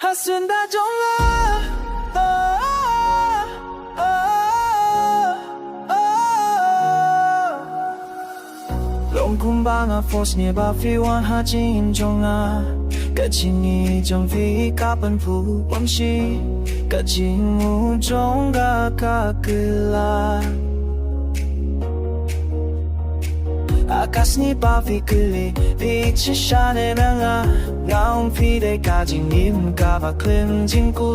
他顺大众了。龙kumbang a force ni ba fi wan ha jin jong a ka jin ni jong fi ka ban fu wang shi ka jin mu jong ga ka kela akas ni ba fi kele fi chi sha ne nang a ngaung fi de ka jin ni ka ba klim jin ku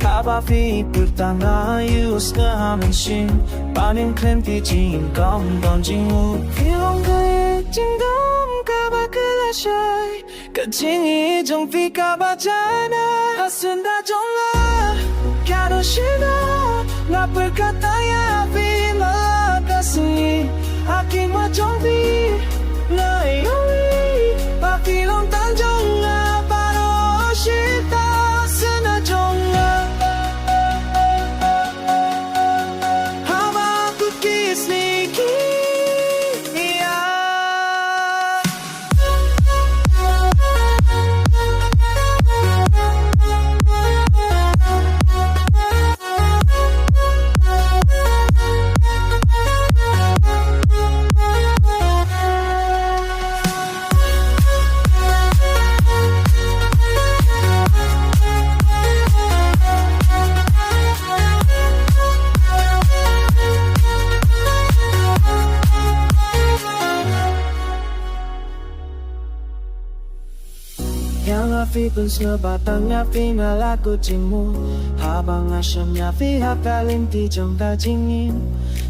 ka ba fi pu ta na yu ska ha men shin ba nin klim fi jin gong dong jin wu fi long ge jin dong ka ba ke la shai ka jin yi jong fi ka ba ja na ha sun da jong la ka do shi na na per ka ta ya fi la ka sun yi ha kin ma jong fi la yo yi ba fi long tan jong la ba do shi ta sun da jong la ha ba ku kiss sneaky yang api pun sebatangnya final aku cimu habang asyamnya pihak kalinti jong ta jingin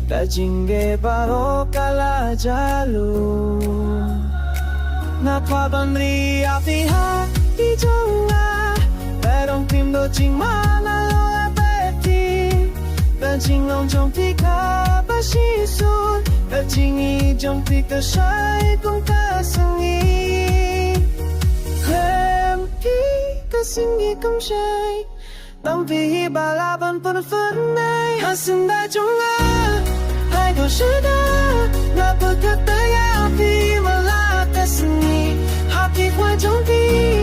ta jingge baro kala jalu na kwaban ri api ha di jong la perong tim do jing mana lo apeti ta jing long jong ti ka ba shi su ta jing yi jong ti ka shai kong ta sangi Singi công trai tâm vì bà la bần bần phấn này hạ sinh đại trong la hai đồ sứ đá là bờ cát tới ya vì mà la ta singi hạ thì qua trong đi